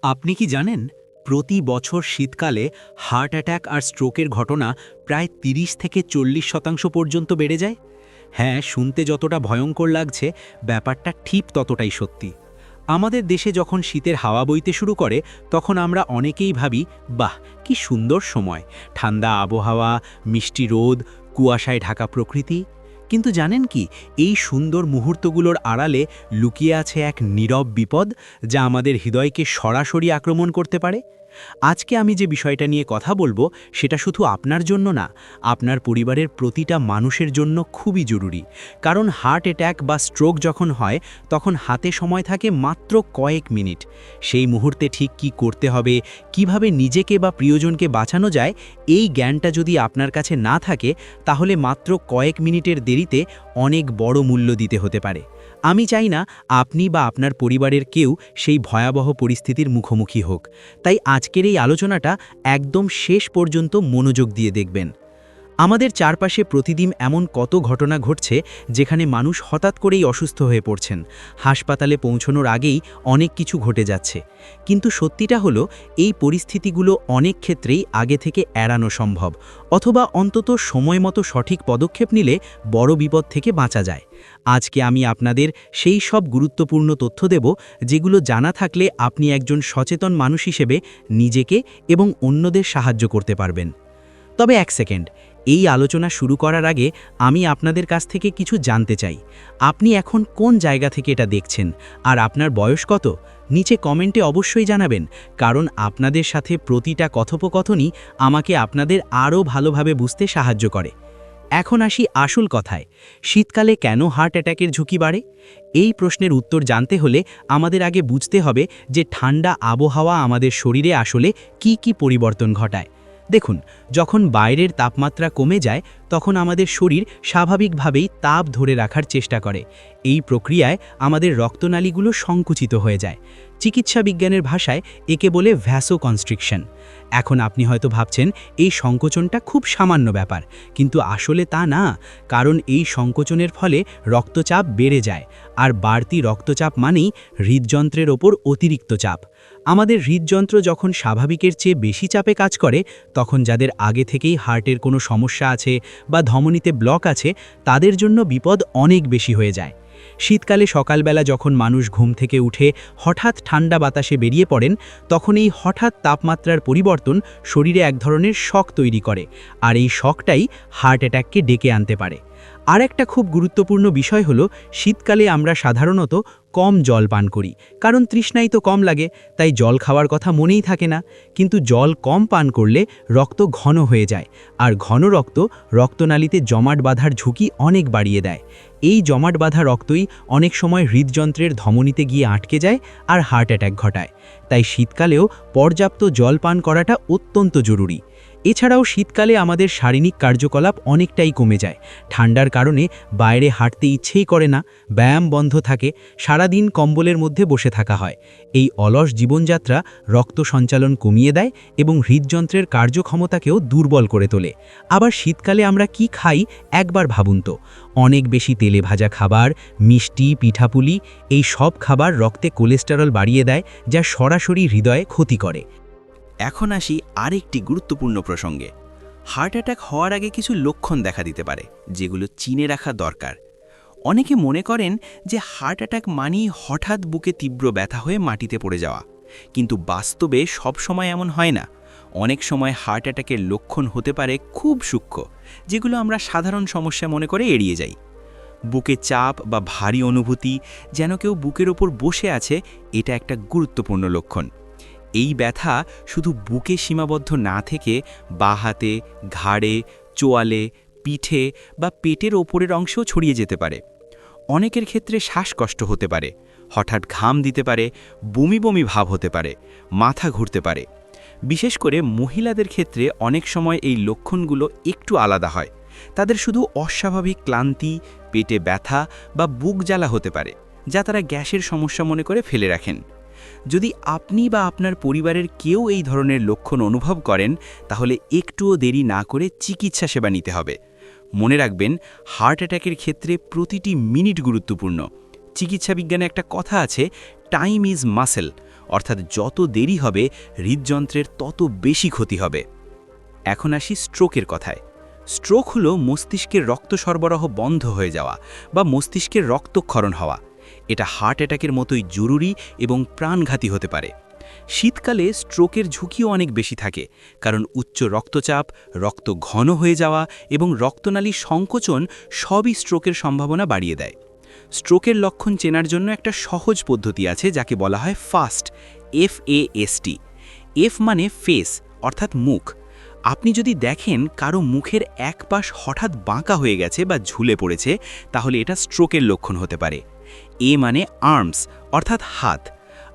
আপনি কি জানেন প্রতি বছর শীতকালে হার্ট অ্যাটাক আর স্ট্রোকের ঘটনা প্রায় 30 থেকে 40% পর্যন্ত বেড়ে যায়? হ্যাঁ, শুনতে যতটা ভয়ঙ্কর লাগছে, ব্যাপারটা ঠিক ততটাই সত্যি। আমাদের দেশে যখন শীতের হাওয়া বইতে শুরু করে, তখন আমরা অনেকেই ভাবি, বাহ কি সুন্দর সময়, ঠান্ডা আবহাওয়া, মিষ্টি রোদ, কুয়াশায় ঢাকা প্রকৃতি। কিন্তু জানেন কি, এই সুন্দর মুহূর্তগুলোর আড়ালে লুকিয়ে আছে এক নীরব বিপদ, যা আমাদের হৃদয়কে সরাসরি আক্রমণ করতে পারে। আজকে আমি যে বিষয়টা নিয়ে কথা বলবো, সেটা শুধু আপনার জন্য না, আপনার পরিবারের প্রতিটা মানুষের জন্য খুবই জরুরি। কারণ হার্ট অ্যাটাক বা স্ট্রোক যখন হয়, তখন হাতে সময় থাকে মাত্র কয়েক মিনিট। সেই মুহূর্তে ঠিক কি করতে হবে, কিভাবে নিজেকে বা প্রিয়জনকে বাঁচানো যায়, এই জ্ঞানটা যদি আপনার কাছে না থাকে, তাহলে মাত্র কয়েক মিনিটের দেরিতে অনেক বড় মূল্য দিতে হতে পারে। আমি চাই না আপনি বা আপনার পরিবারের কেউ সেই ভয়াবহ পরিস্থিতির মুখোমুখি হোক। তাই আজকের এই আলোচনাটা একদম শেষ পর্যন্ত মনোযোগ দিয়ে দেখবেন। আমাদের চারপাশে প্রতিদিন এমন কত ঘটনা ঘটছে, যেখানে মানুষ হঠাৎ করেই অসুস্থ হয়ে পড়ছেন, হাসপাতালে পৌঁছানোর আগেই অনেক কিছু ঘটে যাচ্ছে। কিন্তু সত্যিটা হলো, এই পরিস্থিতিগুলো অনেক ক্ষেত্রেই আগে থেকে এড়ানো সম্ভব, অথবা অন্তত সময়মতো সঠিক পদক্ষেপ নিলে বড় বিপদ থেকে বাঁচা যায়। আজকে আমি আপনাদের সেই সব গুরুত্বপূর্ণ তথ্য দেব, যেগুলো জানা থাকলে আপনি একজন সচেতন মানুষ হিসেবে নিজেকে এবং অন্যদের সাহায্য করতে পারবেন। তবে এক সেকেন্ড, এই আলোচনা শুরু করার আগে আমি আপনাদের কাছ থেকে কিছু জানতে চাই। আপনি এখন কোন জায়গা থেকে এটা দেখছেন, আর আপনার বয়স কত? নিচে কমেন্টে অবশ্যই জানাবেন, কারণ আপনাদের সাথে প্রতিটা কথোপকথনই আমাকে আপনাদের আরও ভালোভাবে বুঝতে সাহায্য করে। এখন আসি আসল কথায়, শীতকালে কেন হার্ট অ্যাটাকের ঝুঁকি বাড়ে? এই প্রশ্নের উত্তর জানতে হলে আমাদের আগে বুঝতে হবে যে ঠান্ডা আবহাওয়া আমাদের শরীরে আসলে কি পরিবর্তন ঘটায়। দেখুন, যখন বাইরের তাপমাত্রা কমে যায়, তখন আমাদের শরীর স্বাভাবিকভাবেই তাপ ধরে রাখার চেষ্টা করে। এই প্রক্রিয়ায় আমাদের রক্তনালীগুলো সংকুচিত হয়ে যায়। চিকিৎসা বিজ্ঞানের ভাষায় একে বলে ভ্যাসোকনস্ট্রিকশন। এখন আপনি হয়তো ভাবছেন এই সংকোচনটা খুব সামান্য ব্যাপার, কিন্তু আসলে তা না। কারণ এই সংকোচনের ফলে রক্তচাপ বেড়ে যায়, আর বাড়তি রক্তচাপ মানেই হৃদযন্ত্রের ওপর অতিরিক্ত চাপ। আমাদের হৃদযন্ত্র যখন স্বাভাবিকের চেয়ে বেশি চাপে কাজ করে, তখন যাদের আগে থেকেই হার্টের কোনো সমস্যা আছে বা ধমনীতে ব্লক আছে, তাদের জন্য বিপদ অনেক বেশি হয়ে যায়। শীতকালে সকালবেলা যখন মানুষ ঘুম থেকে উঠে হঠাৎ ঠান্ডা বাতাসে বেরিয়ে পড়েন, তখন এই হঠাৎ তাপমাত্রার পরিবর্তন শরীরে এক ধরনের শক তৈরি করে, আর এই শকটাই হার্ট অ্যাটাককে ডেকে আনতে পারে। আর একটা খুব গুরুত্বপূর্ণ বিষয় হলো, শীতকালে আমরা সাধারণত কম জল পান করি, কারণ তৃষ্ণাই তো কম লাগে, তাই জল খাওয়ার কথা মনেই থাকে না। কিন্তু জল কম পান করলে রক্ত ঘন হয়ে যায়, আর ঘন রক্ত রক্তনালীতে জমাট বাঁধার ঝুঁকি অনেক বাড়িয়ে দেয়। এই জমাট বাঁধা রক্তই অনেক সময় হৃদযন্ত্রের ধমনীতে গিয়ে আটকে যায় আর হার্ট অ্যাটাক ঘটায়। তাই শীতকালেও পর্যাপ্ত জল পান করাটা অত্যন্ত জরুরি। এছাড়াও শীতকালে আমাদের শারীরিক কার্যকলাপ অনেকটাই কমে যায়। ঠান্ডার কারণে বাইরে হাঁটতে ইচ্ছেই করে না, ব্যায়াম বন্ধ থাকে, সারাদিন কম্বলের মধ্যে বসে থাকা হয়। এই অলস জীবনযাত্রা রক্ত সঞ্চালন কমিয়ে দেয় এবং হৃদযন্ত্রের কার্যক্ষমতাকেও দুর্বল করে তোলে। আবার শীতকালে আমরা কি খাই একবার ভাবুন তো। অনেক বেশি তেলে ভাজা খাবার, মিষ্টি, পিঠাপুলি, এই সব খাবার রক্তে কোলেস্টেরল বাড়িয়ে দেয়, যা সরাসরি হৃদয়ে ক্ষতি করে। এখন আসি আরেকটি গুরুত্বপূর্ণ প্রসঙ্গে। হার্ট অ্যাটাক হওয়ার আগে কিছু লক্ষণ দেখা দিতে পারে, যেগুলো চিনে রাখা দরকার। অনেকে মনে করেন যে হার্ট অ্যাটাক মানেই হঠাৎ বুকে তীব্র ব্যথা হয়ে মাটিতে পড়ে যাওয়া, কিন্তু বাস্তবে সব সময় এমন হয় না। অনেক সময় হার্ট অ্যাটাকের লক্ষণ হতে পারে খুব সূক্ষ্ম, যেগুলো আমরা সাধারণ সমস্যা মনে করে এড়িয়ে যাই। বুকে চাপ বা ভারী অনুভূতি, যেন কেউ বুকের ওপর বসে আছে, এটা একটা গুরুত্বপূর্ণ লক্ষণ। এই ব্যথা শুধু বুকে সীমাবদ্ধ না থেকে বাঁ হাতে, ঘাড়ে, চোয়ালে, পিঠে বা পেটের ওপরের অংশেও ছড়িয়ে যেতে পারে। অনেকের ক্ষেত্রে শ্বাসকষ্ট হতে পারে, হঠাৎ ঘাম দিতে পারে, বমি বমি ভাব হতে পারে, মাথা ঘুরতে পারে। বিশেষ করে মহিলাদের ক্ষেত্রে অনেক সময় এই লক্ষণগুলো একটু আলাদা হয়। তাদের শুধু অস্বাভাবিক ক্লান্তি, পেটে ব্যথা বা বুক জ্বালা হতে পারে, যা তারা গ্যাসের সমস্যা মনে করে ফেলে রাখেন। যদি আপনি বা আপনার পরিবারের কেউ এই ধরনের লক্ষণ অনুভব করেন, তাহলে একটুও দেরি না করে চিকিৎসা সেবা নিতে হবে। মনে রাখবেন, হার্ট অ্যাটাকের ক্ষেত্রে প্রতিটি মিনিট গুরুত্বপূর্ণ। চিকিৎসা বিজ্ঞানে একটা কথা আছে, টাইম ইজ মাসেল, অর্থাৎ যত দেরি হবে হৃদযন্ত্রের তত বেশি ক্ষতি হবে। এখন আসি স্ট্রোকের কথায়। স্ট্রোক হলো মস্তিষ্কের রক্ত সরবরাহ বন্ধ হয়ে যাওয়া বা মস্তিষ্কের রক্তক্ষরণ হওয়া। এটা হার্ট অ্যাটাকের মতোই জরুরি এবং প্রাণঘাতী হতে পারে। শীতকালে স্ট্রোকের ঝুঁকিও অনেক বেশি থাকে, কারণ উচ্চ রক্তচাপ, রক্ত ঘন হয়ে যাওয়া এবং রক্তনালী সংকোচন সবই স্ট্রোকের সম্ভাবনা বাড়িয়ে দেয়। স্ট্রোকের লক্ষণ চেনার জন্য একটা সহজ পদ্ধতি আছে যাকে বলা হয় ফাস্ট, FAST। এফ মানে ফেস, অর্থাৎ মুখ। আপনি যদি দেখেন কারো মুখের এক পাশ হঠাৎ বাঁকা হয়ে গেছে বা ঝুলে পড়েছে, তাহলে এটা স্ট্রোকের লক্ষণ হতে পারে। এ মানে আর্মস, অর্থাৎ হাত।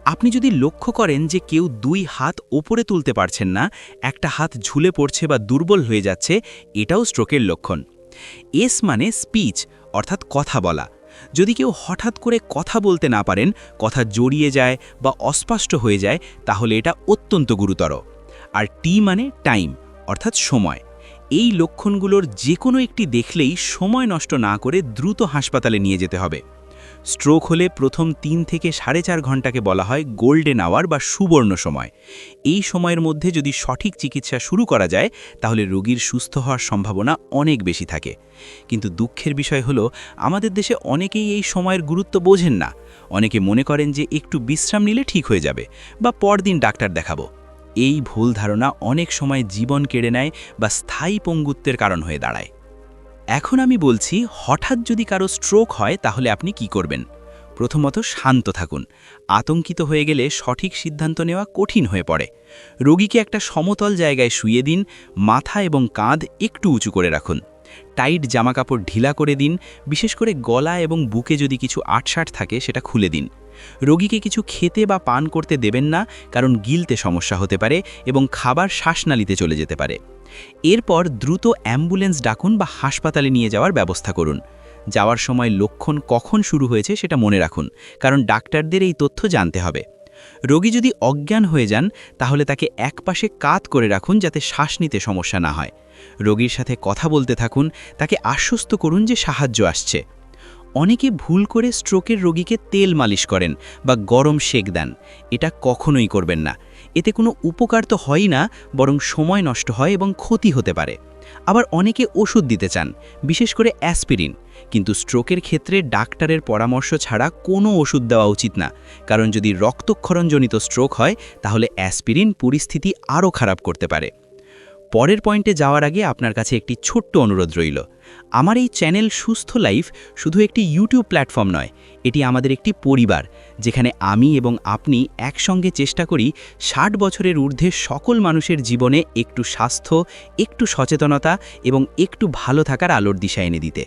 আপনি যদি লক্ষ্য করেন যে কেউ দুই হাত ওপরে তুলতে পারছেন না, একটা হাত ঝুলে পড়ছে বা দুর্বল হয়ে যাচ্ছে, এটাও স্ট্রোকের লক্ষণ। এস মানে স্পিচ, অর্থাৎ কথা বলা। যদি কেউ হঠাৎ করে কথা বলতে না পারেন, কথা জড়িয়ে যায় বা অস্পষ্ট হয়ে যায়, তাহলে এটা অত্যন্ত গুরুতর। আর টি মানে টাইম, অর্থাৎ সময়। এই লক্ষণগুলোর যে কোনো একটি দেখলেই সময় নষ্ট না করে দ্রুত হাসপাতালে নিয়ে যেতে হবে। স্ট্রোক হলে প্রথম 3 থেকে 4.5 ঘন্টাকে বলা হয় গোল্ডেন আওয়ার বা সুবর্ণ সময়। এই সময়ের মধ্যে যদি সঠিক চিকিৎসা শুরু করা যায়, তাহলে রোগীর সুস্থ হওয়ার সম্ভাবনা অনেক বেশি থাকে। কিন্তু দুঃখের বিষয় হলো, আমাদের দেশে অনেকেই এই সময়ের গুরুত্ব বোঝেন না। অনেকে মনে করেন যে একটু বিশ্রাম নিলে ঠিক হয়ে যাবে বা পরদিন ডাক্তার দেখাবো। এই ভুল ধারণা অনেক সময় জীবন কেড়ে নেয় বা স্থায়ী পঙ্গুত্বের কারণ হয়ে দাঁড়ায়। এখন আমি বলছি, হঠাৎ যদি কারো স্ট্রোক হয় তাহলে আপনি কি করবেন। প্রথমত, শান্ত থাকুন। আতঙ্কিত হয়ে গেলে সঠিক সিদ্ধান্ত নেওয়া কঠিন হয়ে পড়ে। রোগীকে একটা সমতল জায়গায় শুইয়ে দিন, মাথা এবং কাঁধ একটু উঁচু করে রাখুন। টাইট জামাকাপড় ঢিলা করে দিন, বিশেষ করে গলা এবং বুকে যদি কিছু আটসাট থাকে সেটা খুলে দিন। রোগীকে কিছু খেতে বা পান করতে দেবেন না, কারণ গিলতে সমস্যা হতে পারে এবং খাবার শ্বাসনালীতে চলে যেতে পারে। এরপর দ্রুত অ্যাম্বুলেন্স ডাকুন বা হাসপাতালে নিয়ে যাওয়ার ব্যবস্থা করুন। যাওয়ার সময় লক্ষণ কখন শুরু হয়েছে সেটা মনে রাখুন, কারণ ডাক্তারদের এই তথ্য জানতে হবে। রোগী যদি অজ্ঞান হয়ে যান, তাহলে তাকে একপাশে কাত করে রাখুন যাতে শ্বাস নিতে সমস্যা না হয়। রোগীর সাথে কথা বলতে থাকুন, তাকে আশ্বস্ত করুন যে সাহায্য আসছে। অনেকে ভুল করে স্ট্রোকের রোগীকে তেল মালিশ করেন বা গরম সেক দেন। এটা কখনোই করবেন না। এতে কোনো উপকার তো হয়ই না, বরং সময় নষ্ট হয় এবং ক্ষতি হতে পারে। আবার অনেকে ওষুধ দিতে চান, বিশেষ করে অ্যাসপিরিন। কিন্তু স্ট্রোকের ক্ষেত্রে ডাক্তারের পরামর্শ ছাড়া কোনো ওষুধ দেওয়া উচিত না, কারণ যদি রক্তক্ষরণজনিত স্ট্রোক হয়, তাহলে অ্যাসপিরিন পরিস্থিতি আরও খারাপ করতে পারে। পরের পয়েন্টে যাওয়ার আগে আপনার কাছে একটি ছোট্ট অনুরোধ রইল। আমার এই চ্যানেল সুস্থ লাইফ শুধু একটি ইউটিউব প্ল্যাটফর্ম নয়, এটি আমাদের একটি পরিবার, যেখানে আমি এবং আপনি একসঙ্গে চেষ্টা করি 60 বছরের ঊর্ধ্বে সকল মানুষের জীবনে একটু স্বাস্থ্য, একটু সচেতনতা এবং একটু ভালো থাকার আলোর দিশা এনে দিতে।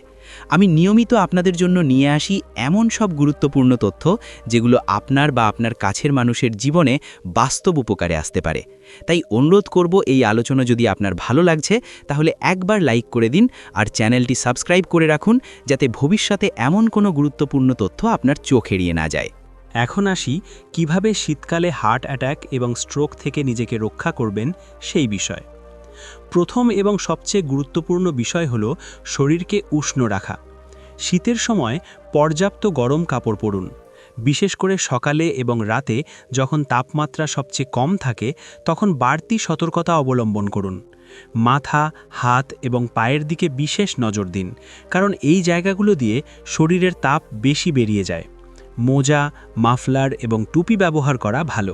আমি নিয়মিত আপনাদের জন্য নিয়ে আসি এমন সব গুরুত্বপূর্ণ তথ্য যেগুলো আপনার বা আপনার কাছের মানুষের জীবনে বাস্তব উপকারে আসতে পারে। তাই অনুরোধ করব, এই আলোচনা যদি আপনার ভালো লাগছে তাহলে একবার লাইক করে দিন আর চ্যানেলটি সাবস্ক্রাইব করে রাখুন, যাতে ভবিষ্যতে এমন কোনো গুরুত্বপূর্ণ তথ্য আপনার চোখ এড়িয়ে না যায়। এখন আসি কিভাবে শীতকালে হার্ট অ্যাটাক এবং স্ট্রোক থেকে নিজেকে রক্ষা করবেন সেই বিষয়। প্রথম এবং সবচেয়ে গুরুত্বপূর্ণ বিষয় হল শরীরকে উষ্ণ রাখা। শীতের সময় পর্যাপ্ত গরম কাপড় পরুন। বিশেষ করে সকালে এবং রাতে যখন তাপমাত্রা সবচেয়ে কম থাকে, তখন বাড়তি সতর্কতা অবলম্বন করুন। মাথা, হাত এবং পায়ের দিকে বিশেষ নজর দিন, কারণ এই জায়গাগুলো দিয়ে শরীরের তাপ বেশি বেরিয়ে যায়। মোজা, মাফলার এবং টুপি ব্যবহার করা ভালো।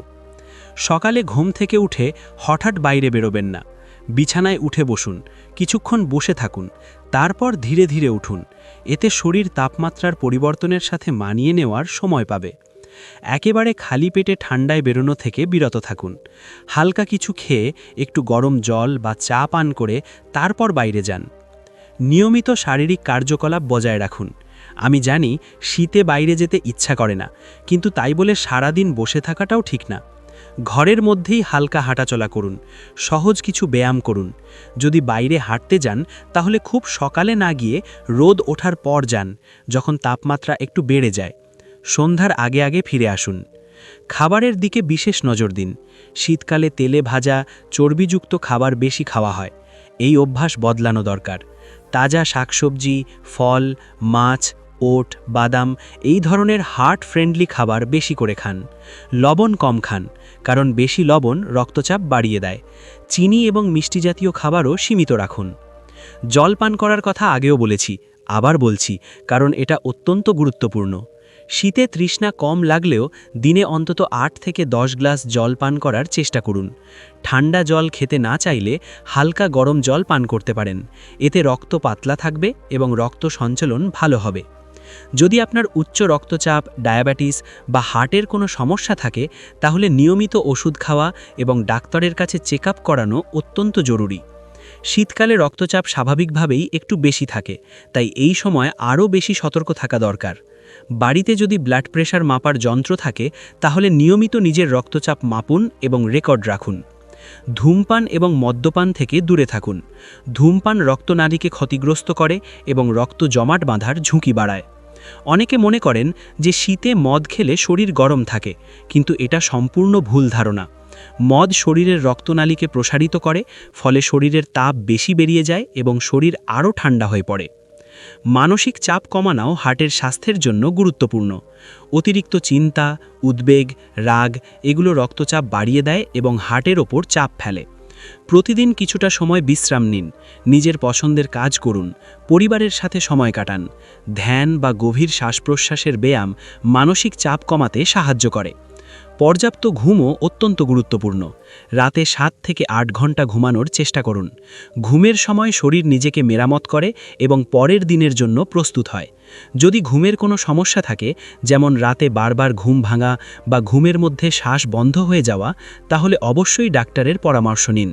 সকালে ঘুম থেকে উঠে হঠাৎ বাইরে বেরোবেন না। বিছানায় উঠে বসুন, কিছুক্ষণ বসে থাকুন, তারপর ধীরে ধীরে উঠুন। এতে শরীর তাপমাত্রার পরিবর্তনের সাথে মানিয়ে নেওয়ার সময় পাবে। একেবারে খালি পেটে ঠান্ডায় বেরোনো থেকে বিরত থাকুন। হালকা কিছু খেয়ে একটু গরম জল বা চা পান করে তারপর বাইরে যান। নিয়মিত শারীরিক কার্যকলাপ বজায় রাখুন। আমি জানি শীতে বাইরে যেতে ইচ্ছা করে না, কিন্তু তাই বলে সারাদিন বসে থাকাটাও ঠিক না। ঘরের মধ্যেই হালকা হাঁটাচলা করুন, সহজ কিছু ব্যায়াম করুন। যদি বাইরে হাঁটতে যান, তাহলে খুব সকালে না গিয়ে রোদ ওঠার পর যান, যখন তাপমাত্রা একটু বেড়ে যায়। সন্ধ্যার আগে আগে ফিরে আসুন। খাবারের দিকে বিশেষ নজর দিন। শীতকালে তেলে ভাজা, চর্বিযুক্ত খাবার বেশি খাওয়া হয়। এই অভ্যাস বদলানো দরকার। তাজা শাকসবজি, ফল, মাছ, ওট, বাদাম এই ধরনের হার্ট ফ্রেন্ডলি খাবার বেশি করে খান। লবণ কম খান, কারণ বেশি লবণ রক্তচাপ বাড়িয়ে দেয়। চিনি এবং মিষ্টি জাতীয় খাবারও সীমিত রাখুন। জল পান করার কথা আগেও বলেছি, আবার বলছি, কারণ এটা অত্যন্ত গুরুত্বপূর্ণ। শীতে তৃষ্ণা কম লাগলেও দিনে অন্তত 8 থেকে 10 গ্লাস জল পান করার চেষ্টা করুন। ঠান্ডা জল খেতে না চাইলে হালকা গরম জল পান করতে পারেন। এতে রক্ত পাতলা থাকবে এবং রক্ত সঞ্চালন ভালো হবে। যদি আপনার উচ্চ রক্তচাপ, ডায়াবেটিস বা হার্টের কোনো সমস্যা থাকে, তাহলে নিয়মিত ওষুধ খাওয়া এবং ডাক্তারের কাছে চেক আপ করানো অত্যন্ত জরুরি। শীতকালে রক্তচাপ স্বাভাবিকভাবেই একটু বেশি থাকে, তাই এই সময় আরও বেশি সতর্ক থাকা দরকার। বাড়িতে যদি ব্লাড প্রেশার মাপার যন্ত্র থাকে, তাহলে নিয়মিত নিজের রক্তচাপ মাপুন এবং রেকর্ড রাখুন। ধূমপান এবং মদ্যপান থেকে দূরে থাকুন। ধূমপান রক্তনালীকে ক্ষতিগ্রস্ত করে এবং রক্ত জমাট বাঁধার ঝুঁকি বাড়ায়। অনেকে মনে করেন যে শীতে মদ খেলে শরীর গরম থাকে, কিন্তু এটা সম্পূর্ণ ভুল ধারণা। মদ শরীরের রক্তনালীকে প্রসারিত করে, ফলে শরীরের তাপ বেশি বেরিয়ে যায় এবং শরীর আরও ঠান্ডা হয়ে পড়ে। মানসিক চাপ কমানোও হার্টের স্বাস্থ্যের জন্য গুরুত্বপূর্ণ। অতিরিক্ত চিন্তা, উদ্বেগ, রাগ এগুলো রক্তচাপ বাড়িয়ে দেয় এবং হার্টের ওপর চাপ ফেলে। প্রতিদিন কিছুটা সময় বিশ্রাম নিন, নিজের পছন্দের কাজ করুন, পরিবারের সাথে সময় কাটান। ধ্যান বা গভীর শ্বাস-প্রশ্বাসের ব্যায়াম মানসিক চাপ কমাতে সাহায্য করে। পর্যাপ্ত ঘুমও অত্যন্ত গুরুত্বপূর্ণ। রাতে 7 থেকে 8 ঘন্টা ঘুমানোর চেষ্টা করুন। ঘুমের সময় শরীর নিজেকে মেরামত করে এবং পরের দিনের জন্য প্রস্তুত হয়। যদি ঘুমের কোনো সমস্যা থাকে, যেমন রাতে বারবার ঘুম ভাঙা বা ঘুমের মধ্যে শ্বাস বন্ধ হয়ে যাওয়া, তাহলে অবশ্যই ডাক্তারের পরামর্শ নিন।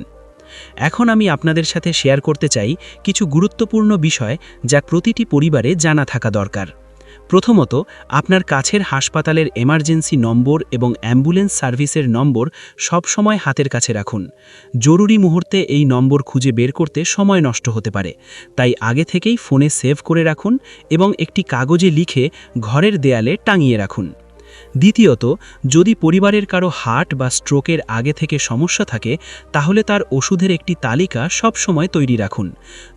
এখন আমি আপনাদের সাথে শেয়ার করতে চাই কিছু গুরুত্বপূর্ণ বিষয় যা প্রতিটি পরিবারে জানা থাকা দরকার। প্রথমত, আপনার কাছের হাসপাতালের এমার্জেন্সি নম্বর এবং অ্যাম্বুলেন্স সার্ভিসের নম্বর সবসময় হাতের কাছে রাখুন। জরুরি মুহূর্তে এই নম্বর খুঁজে বের করতে সময় নষ্ট হতে পারে, তাই আগে থেকেই ফোনে সেভ করে রাখুন এবং একটি কাগজে লিখে ঘরের দেয়ালে টাঙিয়ে রাখুন। দ্বিতীয়ত, যদি পরিবারের কারো হার্ট বা স্ট্রোকের আগে থেকে সমস্যা থাকে, তাহলে তার ওষুধের একটি তালিকা সবসময় তৈরি রাখুন।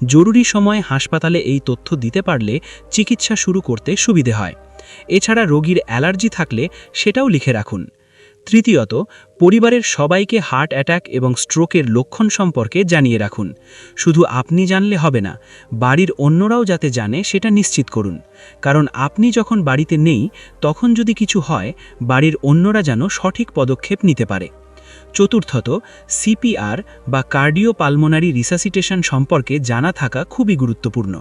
জরুরি সময় হাসপাতালে এই তথ্য দিতে পারলে চিকিৎসা শুরু করতে সুবিধে হয়। এছাড়া রোগীর অ্যালার্জি থাকলে সেটাও লিখে রাখুন। তৃতীয়ত, পরিবারের সবাইকে হার্ট অ্যাটাক এবং স্ট্রোকের লক্ষণ সম্পর্কে জানিয়ে রাখুন। শুধু আপনি জানলে হবে না, বাড়ির অন্যরাও যাতে জানে সেটা নিশ্চিত করুন। কারণ আপনি যখন বাড়িতে নেই, তখন যদি কিছু হয়, বাড়ির অন্যরা যেন সঠিক পদক্ষেপ নিতে পারে। চতুর্থত, সিপিআর বা কার্ডিওপালমোনারি রিসাসিটেশন সম্পর্কে জানা থাকা খুবই গুরুত্বপূর্ণ।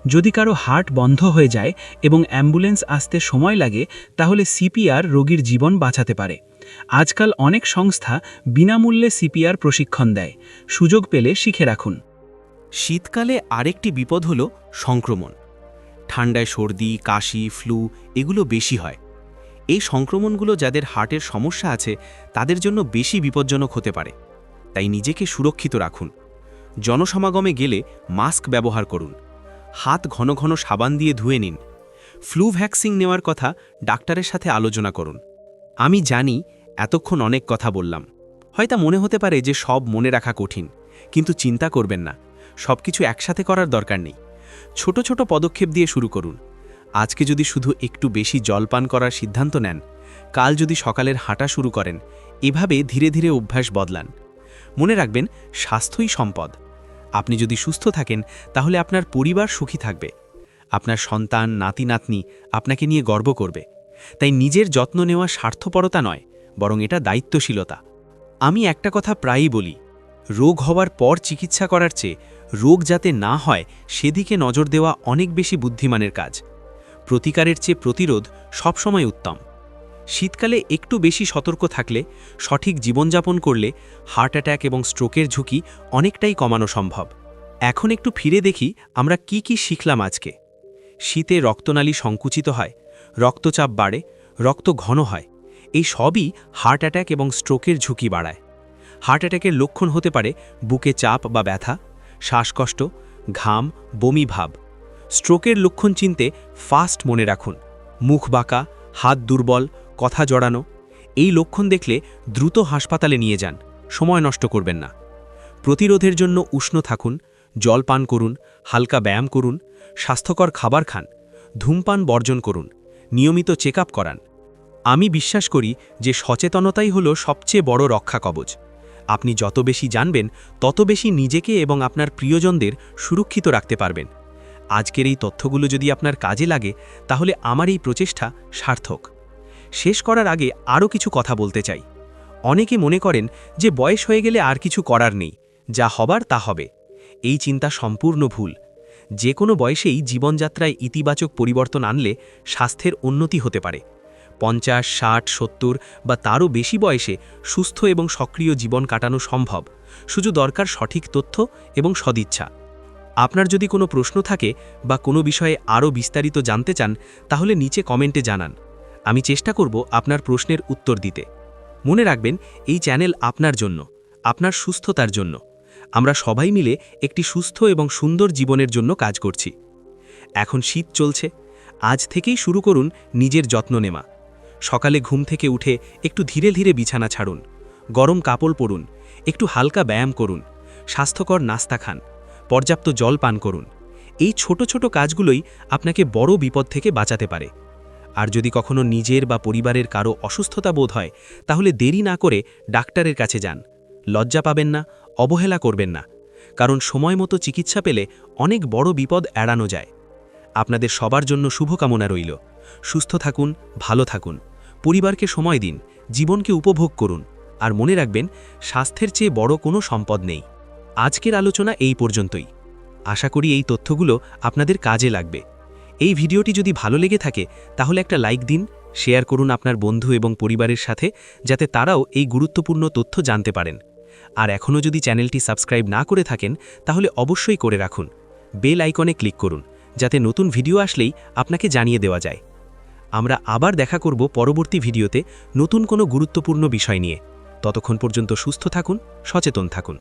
যদি কারো হার্ট বন্ধ হয়ে যায় এবং অ্যাম্বুলেন্স আসতে সময় লাগে, তাহলে সিপিআর রোগীর জীবন বাঁচাতে পারে। আজকাল অনেক সংস্থা বিনামূল্যে সিপিআর প্রশিক্ষণ দেয়, সুযোগ পেলে শিখে রাখুন। শীতকালে আরেকটি বিপদ হলো সংক্রমণ। ঠান্ডায় সর্দি, কাশি, ফ্লু এগুলো বেশি হয়। এই সংক্রমণগুলো যাদের হার্টের সমস্যা আছে তাদের জন্য বেশি বিপজ্জনক হতে পারে, তাই নিজেকে সুরক্ষিত রাখুন। জনসমাগমে গেলে মাস্ক ব্যবহার করুন। হাত ঘন ঘন সাবান দিয়ে ধুয়ে নিন। ফ্লু ভ্যাকসিন নেওয়ার কথা ডাক্তারের সাথে আলোচনা করুন। আমি জানি এতক্ষণ অনেক কথা বললাম, হয়তো মনে হতে পারে যে সব মনে রাখা কঠিন, কিন্তু চিন্তা করবেন না, সবকিছু একসাথে করার দরকার নেই। ছোট ছোট পদক্ষেপ দিয়ে শুরু করুন। আজকে যদি শুধু একটু বেশি জল পান করার সিদ্ধান্ত নেন, কাল যদি সকালের হাঁটা শুরু করেন, এভাবে ধীরে ধীরে অভ্যাস বদলান। মনে রাখবেন, স্বাস্থ্যই সম্পদ। আপনি যদি সুস্থ থাকেন, তাহলে আপনার পরিবার সুখী থাকবে। আপনার সন্তান, নাতি নাতনি আপনাকে নিয়ে গর্ব করবে। তাই নিজের যত্ন নেওয়া স্বার্থপরতা নয়, বরং এটা দায়িত্বশীলতা। আমি একটা কথা প্রায়ই বলি, রোগ হওয়ার পর চিকিৎসা করার চেয়ে রোগ যাতে না হয় সেদিকে নজর দেওয়া অনেক বেশি বুদ্ধিমানের কাজ। প্রতিকারের চেয়ে প্রতিরোধ সবসময় উত্তম। শীতকালে একটু বেশি সতর্ক থাকলে, সঠিক জীবনযাপন করলে হার্ট অ্যাটাক এবং স্ট্রোকের ঝুঁকি অনেকটাই কমানো সম্ভব। এখন একটু ফিরে দেখি আমরা কি শিখলাম আজকে। শীতে রক্তনালী সংকুচিত হয়, রক্তচাপ বাড়ে, রক্ত ঘন হয়। এই সবই হার্ট অ্যাটাক এবং স্ট্রোকের ঝুঁকি বাড়ায়। হার্ট অ্যাটাকের লক্ষণ হতে পারে বুকে চাপ বা ব্যথা, শ্বাসকষ্ট, ঘাম, বমি ভাব। স্ট্রোকের লক্ষণ চিনতে ফাস্ট মনে রাখুন: মুখ বাঁকা, হাত দুর্বল, কথা জড়ানো। এই লক্ষণ দেখলে দ্রুত হাসপাতালে নিয়ে যান, সময় নষ্ট করবেন না। প্রতিরোধের জন্য উষ্ণ থাকুন, জল পান করুন, হালকা ব্যায়াম করুন, স্বাস্থ্যকর খাবার খান। ধূমপান বর্জন করুন, নিয়মিত চেক আপ করান। আমি বিশ্বাস করি যে সচেতনতাই হলো সবচেয়ে বড় রক্ষা কবচ। আপনি যত বেশি জানবেন তত বেশি নিজেকে এবং আপনার প্রিয়জনদের সুরক্ষিত রাখতে পারবেন। আজকের এই তথ্যগুলো যদি আপনার কাজে লাগে তাহলে আমার এই প্রচেষ্টা সার্থক। শেষ করার আগে আরও কিছু কথা বলতে চাই। অনেকে মনে করেন যে বয়স হয়ে গেলে আর কিছু করার নেই, যা হবার তা হবে। এই চিন্তা সম্পূর্ণ ভুল। যে কোনো বয়সেই জীবনযাত্রায় ইতিবাচক পরিবর্তন আনলে স্বাস্থ্যের উন্নতি হতে পারে। 50, 60, 70 বা তারও বেশি বয়সে সুস্থ এবং সক্রিয় জীবন কাটানো সম্ভব, শুধু দরকার সঠিক তথ্য এবং সদিচ্ছা। আপনার যদি কোনো প্রশ্ন থাকে বা কোনো বিষয়ে আরও বিস্তারিত জানতে চান তাহলে নিচে কমেন্টে জানান। আমি চেষ্টা করব আপনার প্রশ্নের উত্তর দিতে। মনে রাখবেন, এই চ্যানেল আপনার জন্য, আপনার সুস্থতার জন্য। আমরা সবাই মিলে একটি সুস্থ এবং সুন্দর জীবনের জন্য কাজ করছি। এখন শীত চলছে, আজ থেকেই শুরু করুন নিজের যত্ন নেওয়া। সকালে ঘুম থেকে উঠে একটু ধীরে ধীরে বিছানা ছাড়ুন, গরম কাপড় পরুন, একটু হালকা ব্যায়াম করুন, স্বাস্থ্যকর নাস্তা খান, পর্যাপ্ত জল পান করুন। এই ছোট ছোট কাজগুলোই আপনাকে বড় বিপদ থেকে বাঁচাতে পারে। আর যদি কখনো নিজের বা পরিবারের কারো অসুস্থতা বোধ হয় তাহলে দেরি না করে ডাক্তারের কাছে যান। লজ্জা পাবেন না, অবহেলা করবেন না, কারণ সময় মতো চিকিৎসা পেলে অনেক বড় বিপদ এড়ানো যায়। আপনাদের সবার জন্য শুভকামনা রইল। সুস্থ থাকুন, ভালো থাকুন, পরিবারকে সময় দিন, জীবনকে উপভোগ করুন। আর মনে রাখবেন, স্বাস্থ্যের চেয়ে বড় কোনো সম্পদ নেই। আজকের আলোচনা এই পর্যন্তই। আশা করি এই তথ্যগুলো আপনাদের কাজে লাগবে। এই ভিডিওটি যদি ভালো লেগে থাকে তাহলে একটা লাইক দিন, শেয়ার করুন আপনার বন্ধু এবং পরিবারের সাথে, যাতে তারাও এই গুরুত্বপূর্ণ তথ্য জানতে পারেন। আর এখনও যদি চ্যানেলটি সাবস্ক্রাইব না করে থাকেন তাহলে অবশ্যই করে রাখুন। বেল আইকনে ক্লিক করুন, যাতে নতুন ভিডিও আসলেই আপনাকে জানিয়ে দেওয়া যায়। আমরা আবার দেখা করব পরবর্তী ভিডিওতে নতুন কোনো গুরুত্বপূর্ণ বিষয় নিয়ে। ততক্ষণ পর্যন্ত সুস্থ থাকুন, সচেতন থাকুন।